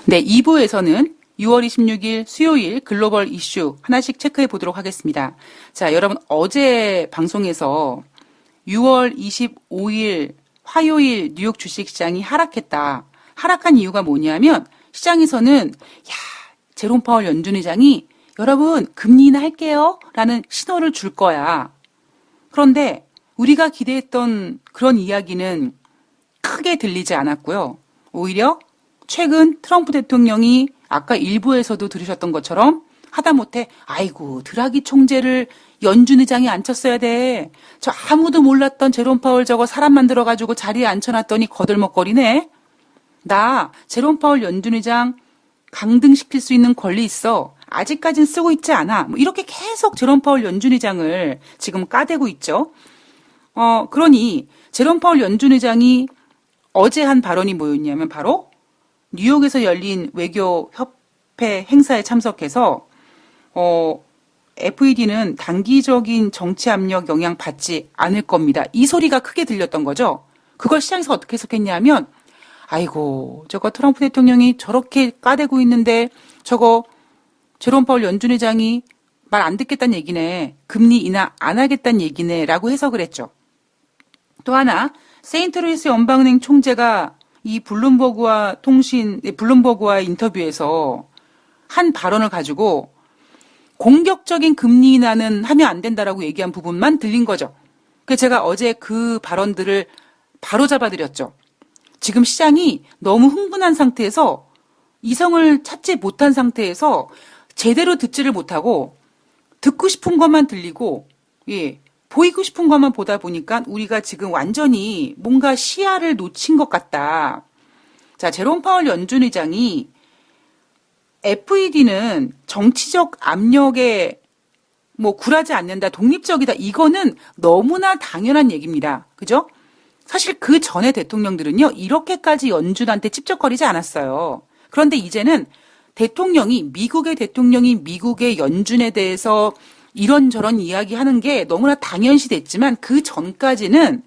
네, 2부에서는 6월 26일 수요일 글로벌 이슈 하나씩 체크해 보도록 하겠습니다. 자, 여러분 어제 방송에서 6월 25일 화요일 뉴욕 주식시장이 하락했다. 하락한 이유가 뭐냐면 시장에서는 제롬 파월 연준 의장이 여러분 금리 인하할게요 라는 신호를 줄 거야. 그런데 우리가 기대했던 그런 이야기는 크게 들리지 않았고요. 오히려 최근 트럼프 대통령이 아까 일부에서도 들으셨던 것처럼 하다못해 아이고 드라기 총재를 연준 의장이 앉혔어야 돼. 저 아무도 몰랐던 제롬 파월 저거 사람 만들어가지고 자리에 앉혀놨더니 거들먹거리네. 나 제롬 파월 연준 의장 강등시킬 수 있는 권리 있어. 아직까진 쓰고 있지 않아. 뭐 이렇게 계속 제롬 파월 연준 의장을 지금 까대고 있죠. 그러니 제롬 파월 연준 의장이 어제 한 발언이 뭐였냐면 바로 뉴욕에서 열린 외교협회 행사에 참석해서 FED는 단기적인 정치 압력 영향 받지 않을 겁니다. 이 소리가 크게 들렸던 거죠. 그걸 시장에서 어떻게 해석했냐면 아이고 저거 트럼프 대통령이 저렇게 까대고 있는데 저거 제롬 파월 연준 의장이 말 안 듣겠다는 얘기네. 금리 인하 안 하겠다는 얘기네 라고 해석을 했죠. 또 하나 세인트루이스 연방은행 총재가 이 블룸버그와 인터뷰에서 한 발언을 가지고 공격적인 금리 인하는 하면 안 된다라고 얘기한 부분만 들린 거죠. 그래서 제가 어제 그 발언들을 바로 잡아드렸죠. 지금 시장이 너무 흥분한 상태에서 이성을 찾지 못한 상태에서 제대로 듣지를 못하고 듣고 싶은 것만 들리고 보이고 싶은 것만 보다 보니까 우리가 지금 완전히 뭔가 시야를 놓친 것 같다. 자, 제롬 파월 연준 의장이 FED는 정치적 압력에 굴하지 않는다, 독립적이다. 이거는 너무나 당연한 얘기입니다. 그죠? 사실 그 전에 대통령들은요, 이렇게까지 연준한테 찝쩍거리지 않았어요. 그런데 이제는 미국의 대통령이 미국의 연준에 대해서 이런저런 이야기하는 게 너무나 당연시 됐지만 그 전까지는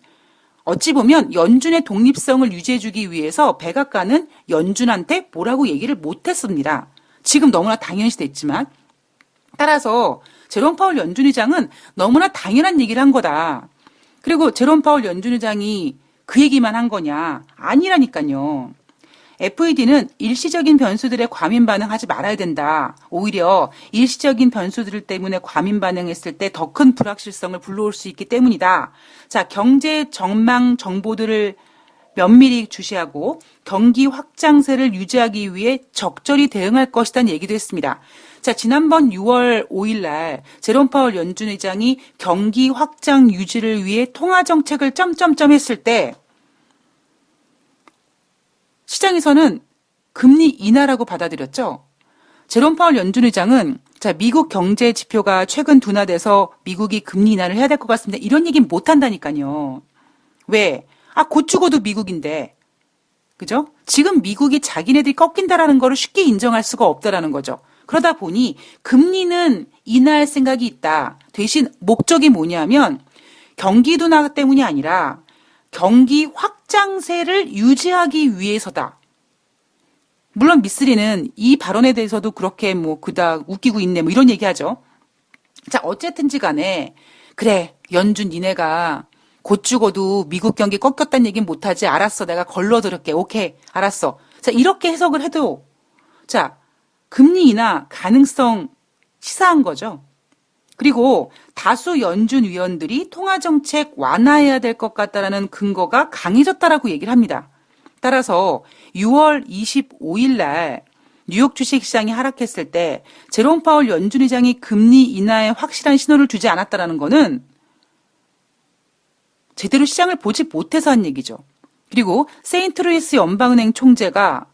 어찌 보면 연준의 독립성을 유지해주기 위해서 백악관은 연준한테 뭐라고 얘기를 못했습니다. 지금 너무나 당연시 됐지만 따라서 제롬 파월 연준 의장은 너무나 당연한 얘기를 한 거다. 그리고 제롬 파월 연준 의장이 그 얘기만 한 거냐? 아니라니까요. FED는 일시적인 변수들에 과민 반응하지 말아야 된다. 오히려 일시적인 변수들 때문에 과민 반응했을 때 더 큰 불확실성을 불러올 수 있기 때문이다. 자, 경제 전망 정보들을 면밀히 주시하고 경기 확장세를 유지하기 위해 적절히 대응할 것이라는 얘기도 했습니다. 자, 지난번 6월 5일 날 제롬 파월 연준 의장이 경기 확장 유지를 위해 통화 정책을 점점점 했을 때 시장에서는 금리 인하라고 받아들였죠. 제롬 파월 연준 의장은 미국 경제 지표가 최근 둔화돼서 미국이 금리 인하를 해야 될 것 같습니다. 이런 얘기는 못 한다니까요. 왜? 곧 죽어도 미국인데. 그죠? 지금 미국이 자기네들이 꺾인다라는 거를 쉽게 인정할 수가 없다라는 거죠. 그러다 보니 금리는 인하할 생각이 있다. 대신 목적이 뭐냐면 경기 둔화 때문이 아니라 경기 확장세를 유지하기 위해서다. 물론 미쓰리는 이 발언에 대해서도 그렇게 그닥 웃기고 있네 이런 얘기하죠. 자, 어쨌든지 간에 그래 연준 니네가 곧 죽어도 미국 경기 꺾였다는 얘기는 못하지. 알았어. 내가 걸러들을게. 오케이. 알았어. 자, 이렇게 해석을 해도 금리 인하 가능성 시사한 거죠. 그리고 다수 연준 위원들이 통화정책 완화해야 될 것 같다라는 근거가 강해졌다라고 얘기를 합니다. 따라서 6월 25일 날 뉴욕 주식시장이 하락했을 때 제롬 파월 연준 의장이 금리 인하에 확실한 신호를 주지 않았다라는 거는 제대로 시장을 보지 못해서 한 얘기죠. 그리고 세인트루이스 연방은행 총재가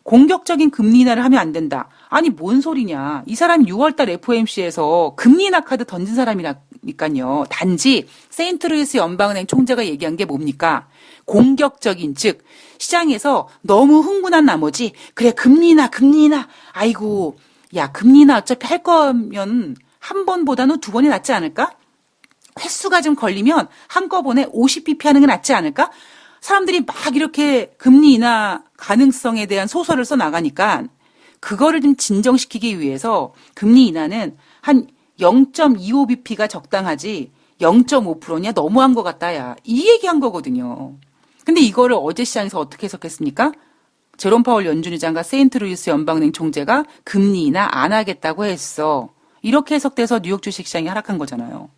공격적인 금리 인하를 하면 안 된다. 아니 뭔 소리냐. 이 사람이 6월달 FOMC에서 금리 인하 카드 던진 사람이니까요. 단지 세인트루이스 연방은행 총재가 얘기한 게 뭡니까? 공격적인 즉 시장에서 너무 흥분한 나머지 그래 금리 인하 아이고 야 금리 인하 어차피 할 거면 한 번보다는 두 번이 낫지 않을까? 횟수가 좀 걸리면 한꺼번에 50bp 하는 게 낫지 않을까? 사람들이 막 이렇게 금리 인하 가능성에 대한 소설을 써 나가니까 그거를 좀 진정시키기 위해서 금리 인하는 한 0.25bp가 적당하지 0.5%냐 너무한 것 같다 야. 이 얘기한 거거든요. 근데 이거를 어제 시장에서 어떻게 해석했습니까? 제롬 파월 연준의장과 세인트루이스 연방은행 총재가 금리 인하 안 하겠다고 했어. 이렇게 해석돼서 뉴욕 주식시장이 하락한 거잖아요.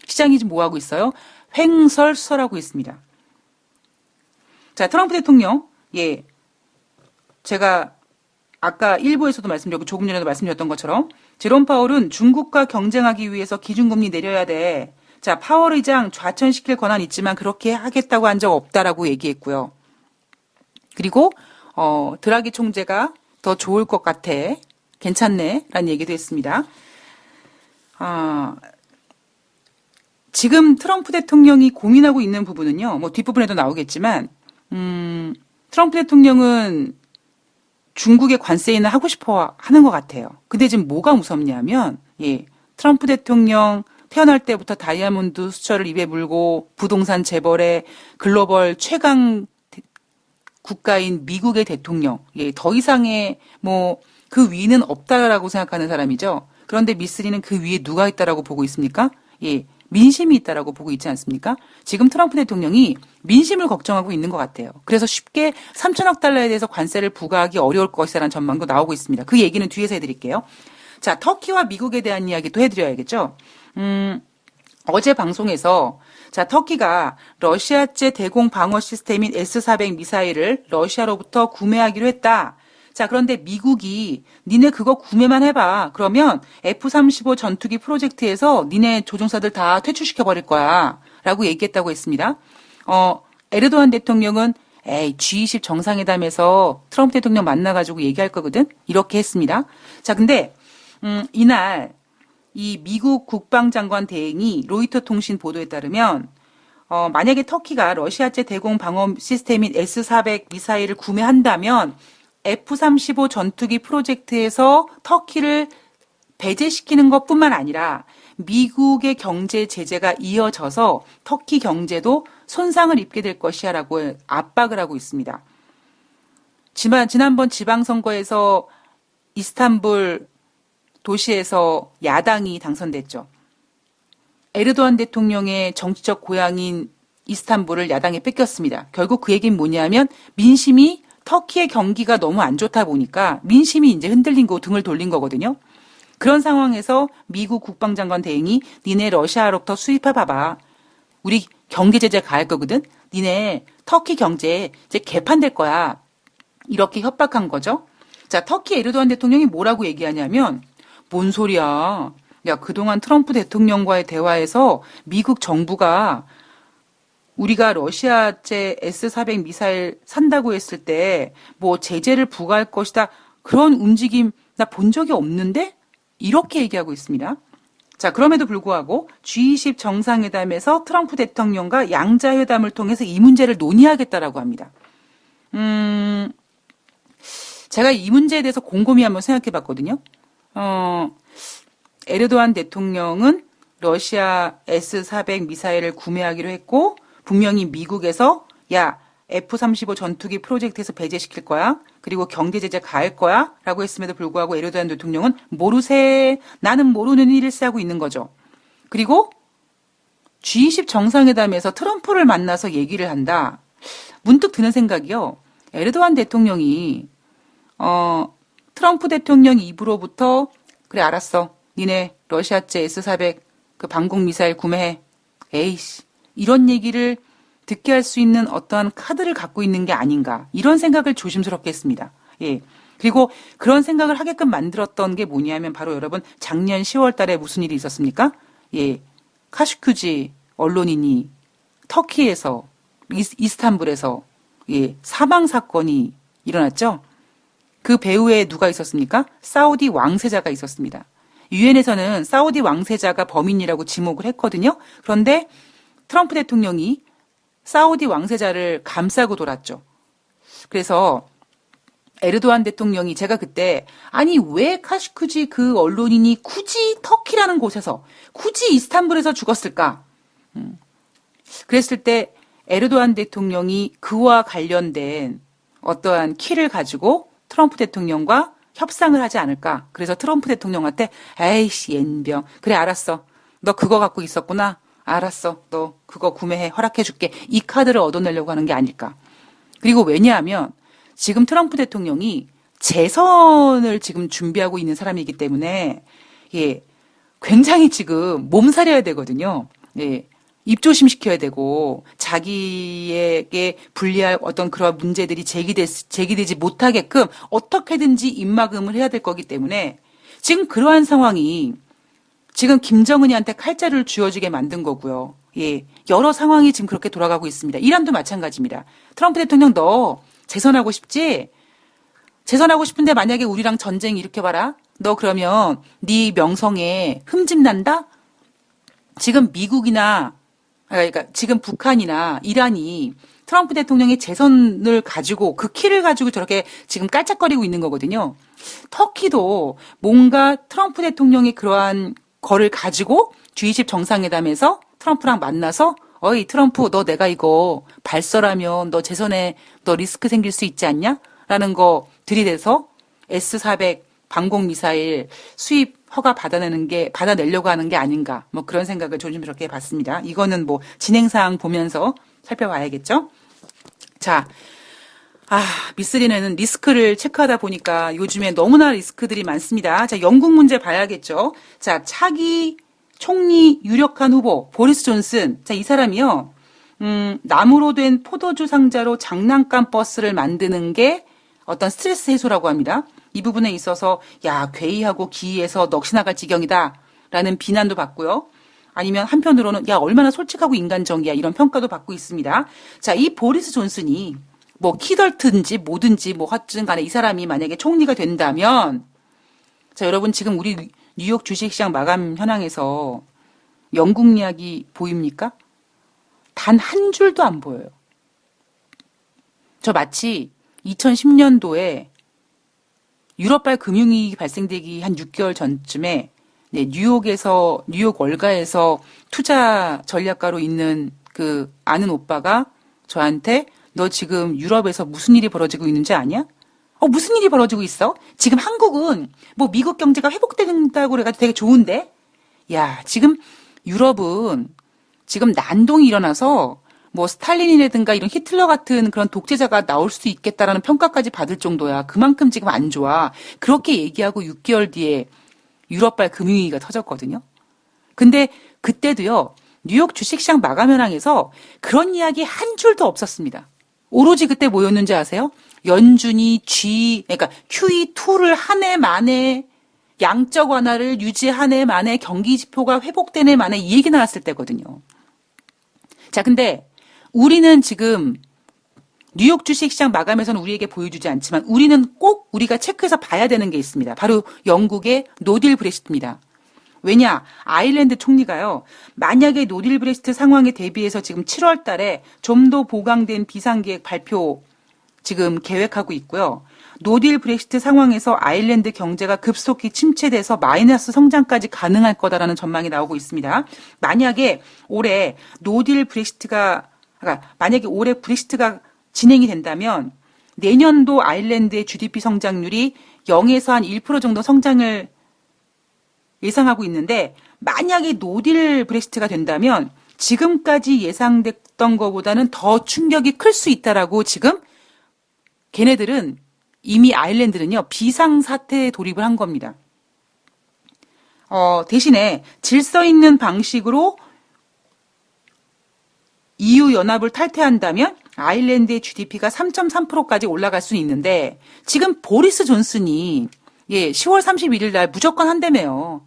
시장이 지금 뭐 하고 있어요? 횡설수설하고 있습니다. 자, 트럼프 대통령, 예, 제가 아까 일부에서도 말씀드렸고 조금 전에도 말씀드렸던 것처럼 제롬 파월은 중국과 경쟁하기 위해서 기준금리 내려야 돼. 자, 파월 의장 좌천시킬 권한 있지만 그렇게 하겠다고 한 적 없다라고 얘기했고요. 그리고 드라기 총재가 더 좋을 것 같아. 괜찮네. 라는 얘기도 했습니다. 지금 트럼프 대통령이 고민하고 있는 부분은요. 뭐 뒷부분에도 나오겠지만 트럼프 대통령은 중국의 관세 인하 하고 싶어 하는 것 같아요. 근데 지금 뭐가 무섭냐면 예, 트럼프 대통령 태어날 때부터 다이아몬드 수철을 입에 물고 부동산 재벌의 글로벌 최강 국가인 미국의 대통령, 예, 더 이상의 뭐 그 위는 없다라고 생각하는 사람이죠. 그런데 미쓰리는 그 위에 누가 있다라고 보고 있습니까? 예, 민심이 있다라고 보고 있지 않습니까? 지금 트럼프 대통령이 민심을 걱정하고 있는 것 같아요. 그래서 쉽게 3천억 달러에 대해서 관세를 부과하기 어려울 것이라는 전망도 나오고 있습니다. 그 얘기는 뒤에서 해드릴게요. 자, 터키와 미국에 대한 이야기도 해드려야겠죠. 어제 방송에서 자, 터키가 러시아제 대공 방어 시스템인 S-400 미사일을 러시아로부터 구매하기로 했다. 자, 그런데 미국이 니네 그거 구매만 해봐. 그러면 F-35 전투기 프로젝트에서 니네 조종사들 다 퇴출시켜버릴 거야. 라고 얘기했다고 했습니다. 에르도안 대통령은 에이, G20 정상회담에서 트럼프 대통령 만나가지고 얘기할 거거든? 이렇게 했습니다. 자, 근데, 이날, 이 미국 국방장관 대행이 로이터 통신 보도에 따르면 만약에 터키가 러시아제 대공 방어 시스템인 S-400 미사일을 구매한다면 F-35 전투기 프로젝트에서 터키를 배제시키는 것뿐만 아니라 미국의 경제 제재가 이어져서 터키 경제도 손상을 입게 될 것이야라고 압박을 하고 있습니다. 지난번 지방선거에서 이스탄불 도시에서 야당이 당선됐죠. 에르도안 대통령의 정치적 고향인 이스탄불을 야당에 뺏겼습니다. 결국 그 얘기는 뭐냐면 민심이 터키의 경기가 너무 안 좋다 보니까 민심이 이제 흔들린 거 등을 돌린 거거든요. 그런 상황에서 미국 국방장관 대행이 니네 러시아로부터 수입해봐봐. 우리 경제 제재 가할 거거든. 니네 터키 경제 이제 개판될 거야. 이렇게 협박한 거죠. 자, 터키 에르도안 대통령이 뭐라고 얘기하냐면 뭔 소리야. 야, 그동안 트럼프 대통령과의 대화에서 미국 정부가 우리가 러시아제 S-400 미사일 산다고 했을 때 뭐 제재를 부과할 것이다. 그런 움직임 나 본 적이 없는데? 이렇게 얘기하고 있습니다. 자, 그럼에도 불구하고 G20 정상회담에서 트럼프 대통령과 양자회담을 통해서 이 문제를 논의하겠다라고 합니다. 제가 이 문제에 대해서 곰곰이 한번 생각해 봤거든요. 에르도안 대통령은 러시아 S-400 미사일을 구매하기로 했고 분명히 미국에서 야 F-35 전투기 프로젝트에서 배제시킬 거야. 그리고 경제 제재 가할 거야. 라고 했음에도 불구하고 에르도안 대통령은 모르세 나는 모르는 일을 하고 있는 거죠. 그리고 G20 정상회담에서 트럼프를 만나서 얘기를 한다. 문득 드는 생각이요. 에르도안 대통령이 트럼프 대통령 입으로부터 그래 알았어. 니네 러시아제 S-400 그 방공 미사일 구매해. 에이씨. 이런 얘기를 듣게 할 수 있는 어떠한 카드를 갖고 있는 게 아닌가. 이런 생각을 조심스럽게 했습니다. 예. 그리고 그런 생각을 하게끔 만들었던 게 뭐냐면 바로 여러분 작년 10월 달에 무슨 일이 있었습니까? 예. 카슈큐지 언론인이 터키에서 이스탄불에서 예, 사망 사건이 일어났죠. 그 배후에 누가 있었습니까? 사우디 왕세자가 있었습니다. 유엔에서는 사우디 왕세자가 범인이라고 지목을 했거든요. 그런데 트럼프 대통령이 사우디 왕세자를 감싸고 돌았죠. 그래서 에르도안 대통령이 제가 그때 아니 왜 카슈쿠지 그 언론인이 굳이 터키라는 곳에서 굳이 이스탄불에서 죽었을까? 그랬을 때 에르도안 대통령이 그와 관련된 어떠한 키를 가지고 트럼프 대통령과 협상을 하지 않을까. 그래서 트럼프 대통령한테 에이씨 옌병 그래 알았어. 너 그거 갖고 있었구나. 알았어. 너 그거 구매해. 허락해줄게. 이 카드를 얻어내려고 하는 게 아닐까. 그리고 왜냐하면 지금 트럼프 대통령이 재선을 지금 준비하고 있는 사람이기 때문에 예, 굉장히 지금 몸살이어야 되거든요. 예, 입조심시켜야 되고 자기에게 불리할 어떤 그런 문제들이 제기되지 못하게끔 어떻게든지 입막음을 해야 될 거기 때문에 지금 그러한 상황이 지금 김정은이한테 칼자루를 쥐어주게 만든 거고요. 예, 여러 상황이 지금 그렇게 돌아가고 있습니다. 이란도 마찬가지입니다. 트럼프 대통령 너 재선하고 싶지? 재선하고 싶은데 만약에 우리랑 전쟁 일으켜봐라. 너 그러면 네 명성에 흠집 난다? 지금 미국이나 그러니까 지금 북한이나 이란이 트럼프 대통령의 재선을 가지고 그 키를 가지고 저렇게 지금 깔짝거리고 있는 거거든요. 터키도 뭔가 트럼프 대통령의 그러한 거를 가지고 G20 정상회담에서 트럼프랑 만나서 어이 트럼프 너 내가 이거 발설하면 너 재선에 너 리스크 생길 수 있지 않냐? 라는 거 들이대서 S-400 방공 미사일 수입 허가 받아내려고 하는 게 아닌가. 뭐 그런 생각을 조심스럽게 해봤습니다. 이거는 뭐 진행사항 보면서 살펴봐야겠죠? 자, 미쓰리는 리스크를 체크하다 보니까 요즘에 너무나 리스크들이 많습니다. 자, 영국 문제 봐야겠죠? 자, 차기 총리 유력한 후보, 보리스 존슨. 자, 이 사람이요. 나무로 된 포도주 상자로 장난감 버스를 만드는 게 어떤 스트레스 해소라고 합니다. 이 부분에 있어서 야 괴이하고 기이해서 넋이 나갈 지경이다 라는 비난도 받고요. 아니면 한편으로는 야 얼마나 솔직하고 인간적이야 이런 평가도 받고 있습니다. 자, 이 보리스 존슨이 뭐 키덜트인지 뭐든지 뭐 하여튼 간에 이 사람이 만약에 총리가 된다면 자 여러분 지금 우리 뉴욕 주식시장 마감 현황에서 영국 이야기 보입니까? 단 한 줄도 안 보여요. 저 마치 2010년도에 유럽발 금융위기 발생되기 한 6개월 전쯤에 뉴욕 월가에서 투자 전략가로 있는 그 아는 오빠가 저한테 너 지금 유럽에서 무슨 일이 벌어지고 있는지 아냐? 무슨 일이 벌어지고 있어? 지금 한국은 뭐 미국 경제가 회복된다고 그래가지고 되게 좋은데? 야, 지금 유럽은 지금 난동이 일어나서 뭐 스탈린이라든가 이런 히틀러 같은 그런 독재자가 나올 수 있겠다라는 평가까지 받을 정도야. 그만큼 지금 안 좋아. 그렇게 얘기하고 6개월 뒤에 유럽발 금융위기가 터졌거든요. 근데 그때도요. 뉴욕 주식시장 마감 현황에서 그런 이야기 한 줄도 없었습니다. 오로지 그때 뭐였는지 아세요? 연준이 그러니까 QE2를 한 해 만에 양적 완화를 유지한 해 만에 경기 지표가 회복된 해 만에 이 얘기 나왔을 때거든요. 자, 근데 우리는 지금 뉴욕 주식시장 마감에서는 우리에게 보여주지 않지만 우리는 꼭 우리가 체크해서 봐야 되는 게 있습니다. 바로 영국의 노딜 브렉시트입니다. 왜냐? 아일랜드 총리가요. 만약에 노딜 브렉시트 상황에 대비해서 지금 7월 달에 좀 더 보강된 비상계획 발표 지금 계획하고 있고요. 노딜 브렉시트 상황에서 아일랜드 경제가 급속히 침체돼서 마이너스 성장까지 가능할 거다라는 전망이 나오고 있습니다. 만약에 올해 만약에 올해 브렉시트가 진행이 된다면 내년도 아일랜드의 GDP 성장률이 0에서 한 1% 정도 성장을 예상하고 있는데 만약에 노딜 브렉시트가 된다면 지금까지 예상됐던 것보다는 더 충격이 클 수 있다라고 지금 걔네들은 이미 아일랜드는요 비상사태에 돌입을 한 겁니다. 대신에 질서 있는 방식으로 EU 연합을 탈퇴한다면 아일랜드의 GDP가 3.3%까지 올라갈 수는 있는데 지금 보리스 존슨이 10월 31일 날 무조건 한다며요.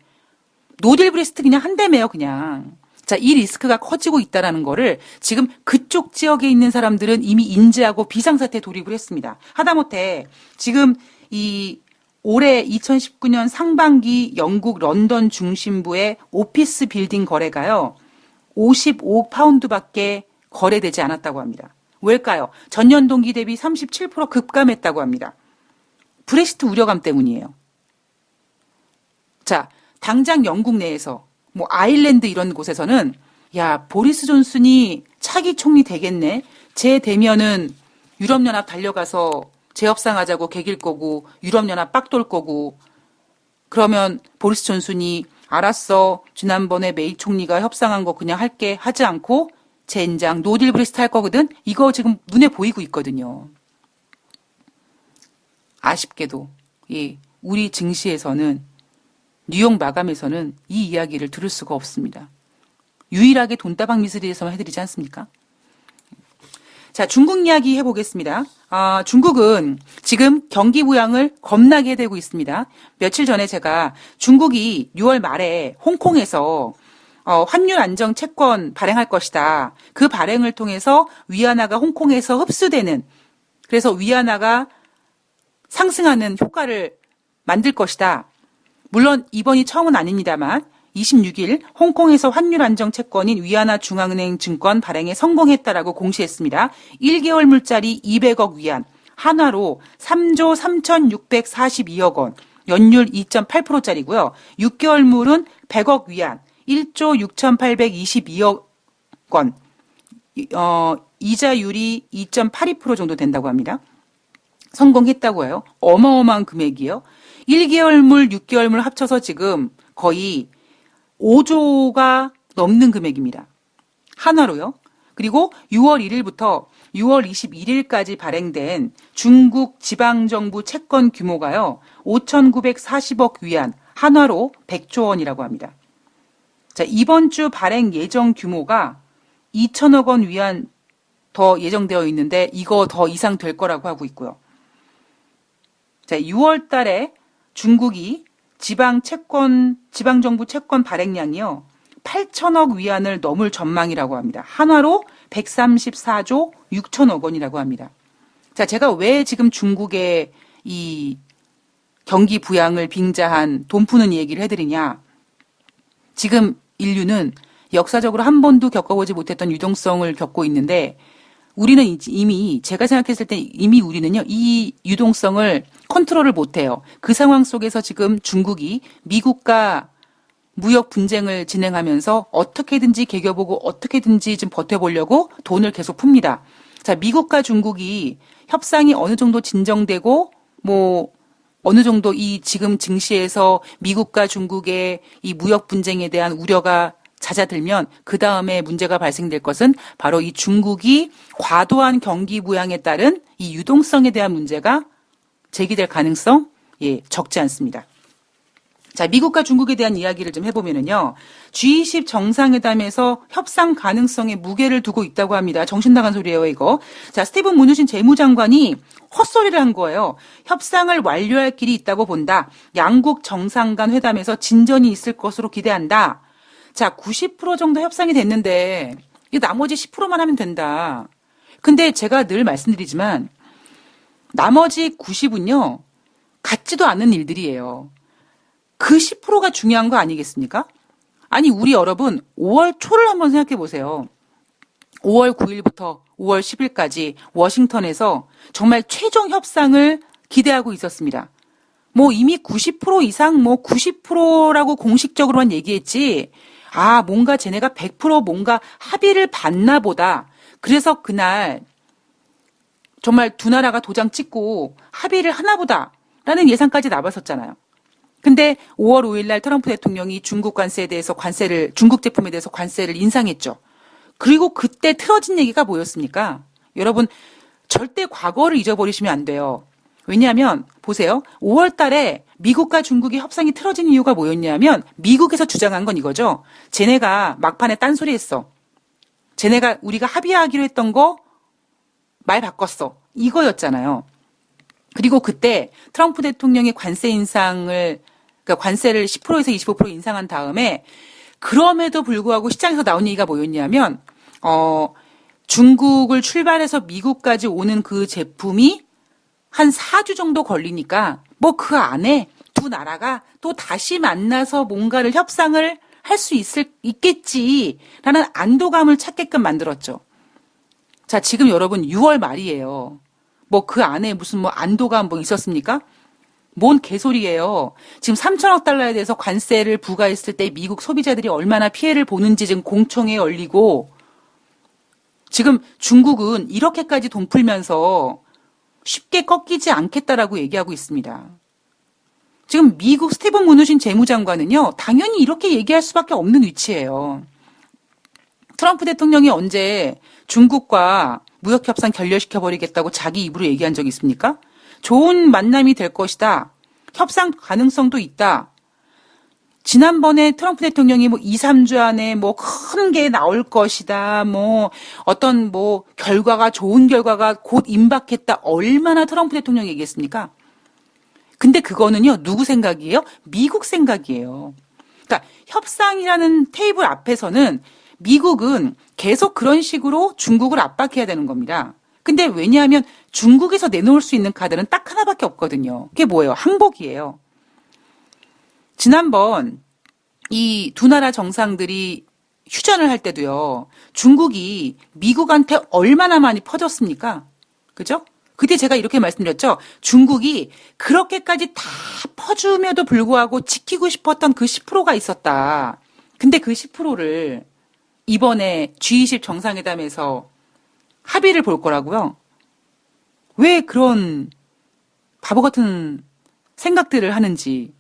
노딜 브렉시트 그냥 한다며요, 그냥. 자, 이 리스크가 커지고 있다라는 거를 지금 그쪽 지역에 있는 사람들은 이미 인지하고 비상사태에 돌입을 했습니다. 하다못해 지금 이 올해 2019년 상반기 영국 런던 중심부의 오피스 빌딩 거래가요. 55억 파운드밖에 거래되지 않았다고 합니다. 왜일까요? 전년 동기 대비 37% 급감했다고 합니다. 브렉시트 우려감 때문이에요. 자, 당장 영국 내에서 뭐 아일랜드 이런 곳에서는 야, 보리스 존슨이 차기 총리 되겠네. 쟤 되면은 유럽연합 달려가서 재협상하자고 개길 거고 유럽연합 빡돌 거고 그러면 보리스 존슨이 알았어. 지난번에 메이 총리가 협상한 거 그냥 할게 하지 않고 젠장 노딜 브렉시트 할 거거든. 이거 지금 눈에 보이고 있거든요. 아쉽게도 우리 증시에서는 뉴욕 마감에서는 이 이야기를 들을 수가 없습니다. 유일하게 돈다방 미스리에서만 해드리지 않습니까? 자, 중국 이야기 해보겠습니다. 중국은 지금 경기 부양을 겁나게 되고 있습니다. 며칠 전에 제가 중국이 6월 말에 홍콩에서 환율 안정 채권 발행할 것이다. 그 발행을 통해서 위안화가 홍콩에서 흡수되는, 그래서 위안화가 상승하는 효과를 만들 것이다. 물론 이번이 처음은 아닙니다만 26일 홍콩에서 환율 안정 채권인 위안화 중앙은행 증권 발행에 성공했다라고 공시했습니다. 1개월 물짜리 200억 위안, 한화로 3조 3,642억 원, 연율 2.8%짜리고요. 6개월 물은 100억 위안, 1조 6,822억 원, 이자율이 2.82% 정도 된다고 합니다. 성공했다고 해요. 어마어마한 금액이에요. 1개월 물, 6개월 물 합쳐서 지금 거의 5조가 넘는 금액입니다. 한화로요. 그리고 6월 1일부터 6월 21일까지 발행된 중국 지방정부 채권 규모가요. 5,940억 위안, 한화로 100조 원이라고 합니다. 자, 이번 주 발행 예정 규모가 2천억 원 위안 더 예정되어 있는데 이거 더 이상 될 거라고 하고 있고요. 자, 6월 달에 중국이 지방정부 채권 발행량이요. 8천억 위안을 넘을 전망이라고 합니다. 한화로 134조 6천억 원이라고 합니다. 자, 제가 왜 지금 중국의 이 경기 부양을 빙자한 돈 푸는 얘기를 해드리냐. 지금 인류는 역사적으로 한 번도 겪어보지 못했던 유동성을 겪고 있는데 우리는 이미 제가 생각했을 때 이미 우리는요. 이 유동성을 컨트롤을 못해요. 그 상황 속에서 지금 중국이 미국과 무역 분쟁을 진행하면서 어떻게든지 개겨보고 어떻게든지 좀 버텨보려고 돈을 계속 풉니다. 자, 미국과 중국이 협상이 어느 정도 진정되고 어느 정도 이 지금 증시에서 미국과 중국의 이 무역 분쟁에 대한 우려가 잦아들면 그 다음에 문제가 발생될 것은 바로 이 중국이 과도한 경기 부양에 따른 이 유동성에 대한 문제가 제기될 가능성 적지 않습니다. 자, 미국과 중국에 대한 이야기를 좀 해보면은요. G20 정상회담에서 협상 가능성에 무게를 두고 있다고 합니다. 정신 나간 소리예요, 이거. 자, 스티븐 무누신 재무장관이 헛소리를 한 거예요. 협상을 완료할 길이 있다고 본다. 양국 정상 간 회담에서 진전이 있을 것으로 기대한다. 자, 90% 정도 협상이 됐는데 이 나머지 10%만 하면 된다. 근데 제가 늘 말씀드리지만 나머지 90은요. 같지도 않은 일들이에요. 그 10%가 중요한 거 아니겠습니까? 아니, 우리 여러분 5월 초를 한번 생각해 보세요. 5월 9일부터 5월 10일까지 워싱턴에서 정말 최종 협상을 기대하고 있었습니다. 이미 90% 이상 90%라고 공식적으로만 얘기했지. 뭔가 쟤네가 100% 뭔가 합의를 봤나 보다. 그래서 그날 정말 두 나라가 도장 찍고 합의를 하나 보다라는 예상까지 나왔었잖아요. 근데 5월 5일 날 트럼프 대통령이 중국 제품에 대해서 관세를 인상했죠. 그리고 그때 틀어진 얘기가 뭐였습니까? 여러분, 절대 과거를 잊어버리시면 안 돼요. 왜냐하면 보세요. 5월 달에 미국과 중국이 협상이 틀어진 이유가 뭐였냐면 미국에서 주장한 건 이거죠. 쟤네가 막판에 딴소리 했어. 쟤네가 우리가 합의하기로 했던 거 말 바꿨어. 이거였잖아요. 그리고 그때 트럼프 대통령의 관세 인상을 그러니까 관세를 10%에서 25% 인상한 다음에 그럼에도 불구하고 시장에서 나온 얘기가 뭐였냐면 중국을 출발해서 미국까지 오는 그 제품이 한 4주 정도 걸리니까 그 안에 두 나라가 또 다시 만나서 뭔가를 협상을 할 수 있겠지라는 안도감을 찾게끔 만들었죠. 자, 지금 여러분 6월 말이에요. 그 안에 무슨 안도감 있었습니까? 뭔 개소리예요. 지금 3천억 달러에 대해서 관세를 부과했을 때 미국 소비자들이 얼마나 피해를 보는지 지금 공청회에 열리고 지금 중국은 이렇게까지 돈 풀면서 쉽게 꺾이지 않겠다라고 얘기하고 있습니다. 지금 미국 스티븐 무누신 재무장관은요, 당연히 이렇게 얘기할 수밖에 없는 위치예요. 트럼프 대통령이 언제 중국과 무역협상 결렬시켜버리겠다고 자기 입으로 얘기한 적이 있습니까? 좋은 만남이 될 것이다. 협상 가능성도 있다. 지난번에 트럼프 대통령이 2, 3주 안에 큰 게 나올 것이다. 어떤 결과가 좋은 결과가 곧 임박했다. 얼마나 트럼프 대통령이 얘기했습니까? 근데 그거는요, 누구 생각이에요? 미국 생각이에요. 그러니까 협상이라는 테이블 앞에서는 미국은 계속 그런 식으로 중국을 압박해야 되는 겁니다. 근데 왜냐하면 중국에서 내놓을 수 있는 카드는 딱 하나밖에 없거든요. 그게 뭐예요? 항복이에요. 지난번 이 두 나라 정상들이 휴전을 할 때도요, 중국이 미국한테 얼마나 많이 퍼졌습니까? 그죠? 그때 제가 이렇게 말씀드렸죠. 중국이 그렇게까지 다 퍼줌에도 불구하고 지키고 싶었던 그 10%가 있었다. 근데 그 10%를 이번에 G20 정상회담에서 합의를 볼 거라고요. 왜 그런 바보 같은 생각들을 하는지.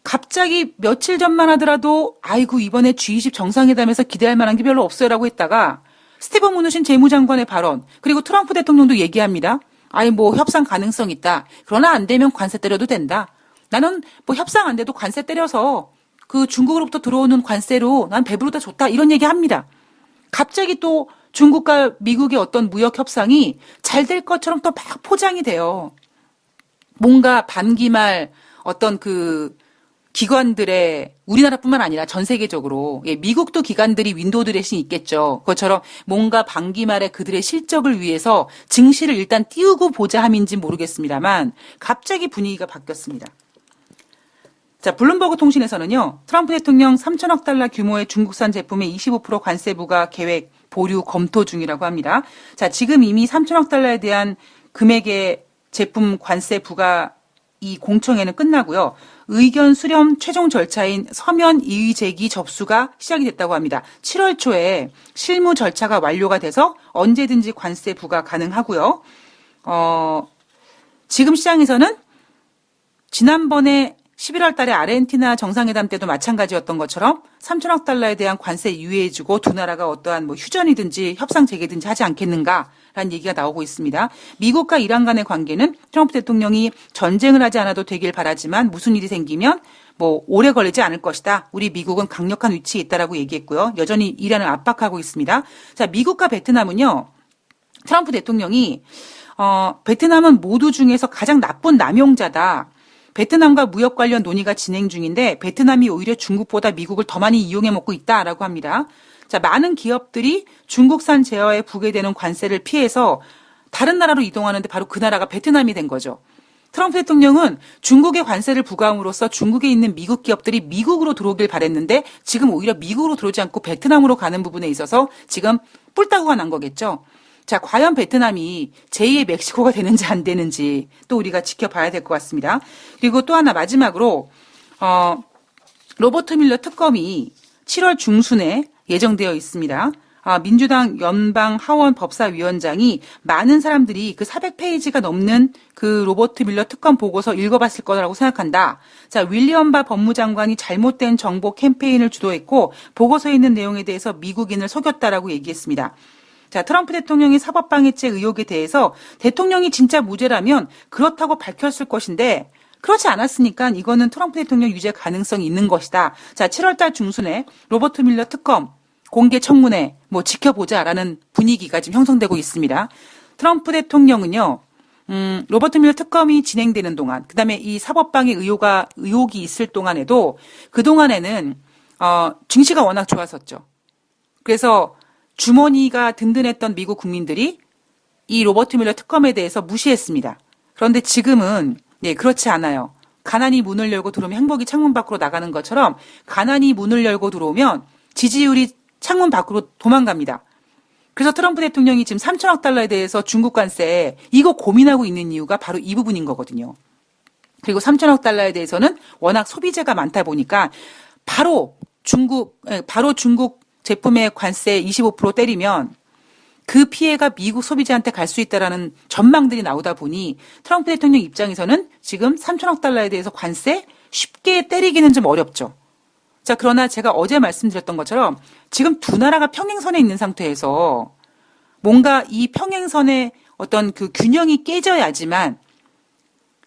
갑자기 며칠 전만 하더라도 아이고 이번에 G20 정상회담에서 기대할 만한 게 별로 없어요라고 했다가 스티븐 무누신 재무장관의 발언, 그리고 트럼프 대통령도 얘기합니다. 협상 가능성 있다. 그러나 안 되면 관세 때려도 된다. 나는 협상 안 돼도 관세 때려서 그 중국으로부터 들어오는 관세로 난 배부르다 좋다. 이런 얘기 합니다. 갑자기 또 중국과 미국의 어떤 무역 협상이 잘 될 것처럼 또 막 포장이 돼요. 뭔가 반기말 어떤 그 기관들의 우리나라뿐만 아니라 전 세계적으로 미국도 기관들이 윈도우 드레싱이 있겠죠. 그것처럼 뭔가 반기말에 그들의 실적을 위해서 증시를 일단 띄우고 보자 함인지 모르겠습니다만 갑자기 분위기가 바뀌었습니다. 자, 블룸버그 통신에서는요, 트럼프 대통령 3천억 달러 규모의 중국산 제품에 25% 관세 부과 계획 보류 검토 중이라고 합니다. 자, 지금 이미 3천억 달러에 대한 금액의 제품 관세 부과 이 공청회는 끝나고요. 의견 수렴 최종 절차인 서면 이의 제기 접수가 시작이 됐다고 합니다. 7월 초에 실무 절차가 완료가 돼서 언제든지 관세 부과 가능하고요. 지금 시장에서는 지난번에 11월 달에 아르헨티나 정상회담 때도 마찬가지였던 것처럼 3천억 달러에 대한 관세 유예해주고 두 나라가 어떠한 휴전이든지 협상 재개든지 하지 않겠는가라는 얘기가 나오고 있습니다. 미국과 이란 간의 관계는 트럼프 대통령이 전쟁을 하지 않아도 되길 바라지만 무슨 일이 생기면 오래 걸리지 않을 것이다. 우리 미국은 강력한 위치에 있다라고 얘기했고요. 여전히 이란을 압박하고 있습니다. 자, 미국과 베트남은요. 트럼프 대통령이 베트남은 모두 중에서 가장 나쁜 남용자다. 베트남과 무역 관련 논의가 진행 중인데 베트남이 오히려 중국보다 미국을 더 많이 이용해 먹고 있다라고 합니다. 자, 많은 기업들이 중국산 제어에 부과되는 관세를 피해서 다른 나라로 이동하는데 바로 그 나라가 베트남이 된 거죠. 트럼프 대통령은 중국에 관세를 부과함으로써 중국에 있는 미국 기업들이 미국으로 들어오길 바랬는데 지금 오히려 미국으로 들어오지 않고 베트남으로 가는 부분에 있어서 지금 뿔따구가 난 거겠죠. 자, 과연 베트남이 제2의 멕시코가 되는지 안 되는지 또 우리가 지켜봐야 될 것 같습니다. 그리고 또 하나 마지막으로 로버트 밀러 특검이 7월 중순에 예정되어 있습니다. 민주당 연방 하원 법사위원장이 많은 사람들이 그 400페이지가 넘는 그 로버트 밀러 특검 보고서 읽어봤을 거라고 생각한다. 자, 윌리엄 바 법무장관이 잘못된 정보 캠페인을 주도했고 보고서에 있는 내용에 대해서 미국인을 속였다라고 얘기했습니다. 자, 트럼프 대통령의 사법방해죄 의혹에 대해서 대통령이 진짜 무죄라면 그렇다고 밝혔을 것인데 그렇지 않았으니까 이거는 트럼프 대통령 유죄 가능성이 있는 것이다. 자, 7월 달 중순에 로버트 밀러 특검 공개 청문회 지켜보자라는 분위기가 지금 형성되고 있습니다. 트럼프 대통령은요. 로버트 밀러 특검이 진행되는 동안, 그다음에 이 사법방해 의혹이 있을 동안에도 그동안에는 증시가 워낙 좋았었죠. 그래서 주머니가 든든했던 미국 국민들이 이 로버트 밀러 특검에 대해서 무시했습니다. 그런데 지금은 그렇지 않아요. 가난이 문을 열고 들어오면 행복이 창문 밖으로 나가는 것처럼 가난이 문을 열고 들어오면 지지율이 창문 밖으로 도망갑니다. 그래서 트럼프 대통령이 지금 3천억 달러에 대해서 중국 관세 이거 고민하고 있는 이유가 바로 이 부분인 거거든요. 그리고 3천억 달러에 대해서는 워낙 소비재가 많다 보니까 바로 중국 제품의 관세 25% 때리면 그 피해가 미국 소비자한테 갈 수 있다라는 전망들이 나오다 보니 트럼프 대통령 입장에서는 지금 3천억 달러에 대해서 관세 쉽게 때리기는 좀 어렵죠. 자, 그러나 제가 어제 말씀드렸던 것처럼 지금 두 나라가 평행선에 있는 상태에서 뭔가 이 평행선의 어떤 그 균형이 깨져야지만,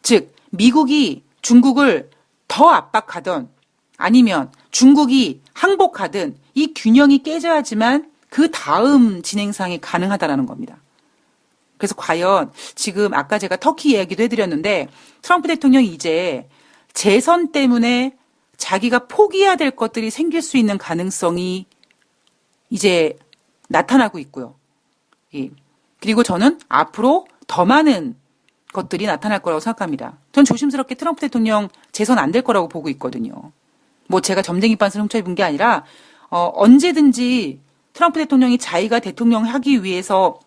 즉 미국이 중국을 더 압박하던 아니면 중국이 항복하든 이 균형이 깨져야지만 그 다음 진행상이 가능하다라는 겁니다. 그래서 과연 지금 아까 제가 터키 이야기도 해드렸는데 트럼프 대통령이 이제 재선 때문에 자기가 포기해야 될 것들이 생길 수 있는 가능성이 이제 나타나고 있고요. 예. 그리고 저는 앞으로 더 많은 것들이 나타날 거라고 생각합니다. 전 조심스럽게 트럼프 대통령 재선 안 될 거라고 보고 있거든요. 뭐 제가 점쟁이 빤스를 훔쳐입은 게 아니라 언제든지 트럼프 대통령이 자기가 대통령 하기 위해서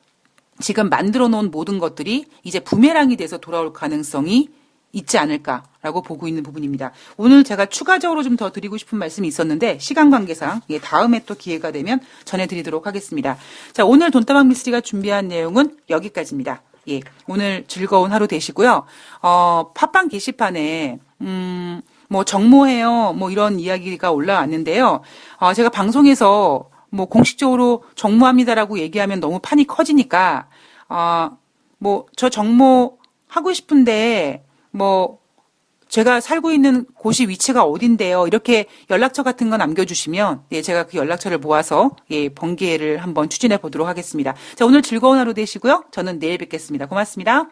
지금 만들어 놓은 모든 것들이 이제 부메랑이 돼서 돌아올 가능성이 있지 않을까라고 보고 있는 부분입니다. 오늘 제가 추가적으로 좀 더 드리고 싶은 말씀이 있었는데 시간 관계상 다음에 또 기회가 되면 전해드리도록 하겠습니다. 자, 오늘 돈다방 미스리가 준비한 내용은 여기까지입니다. 예, 오늘 즐거운 하루 되시고요. 팟빵 게시판에 뭐 정모해요, 뭐 이런 이야기가 올라왔는데요. 제가 방송에서 뭐 공식적으로 정모합니다라고 얘기하면 너무 판이 커지니까 뭐 저 정모 하고 싶은데 뭐 제가 살고 있는 곳이 위치가 어딘데요? 이렇게 연락처 같은 거 남겨주시면 제가 그 연락처를 모아서 번개를 한번 추진해 보도록 하겠습니다. 자, 오늘 즐거운 하루 되시고요. 저는 내일 뵙겠습니다. 고맙습니다.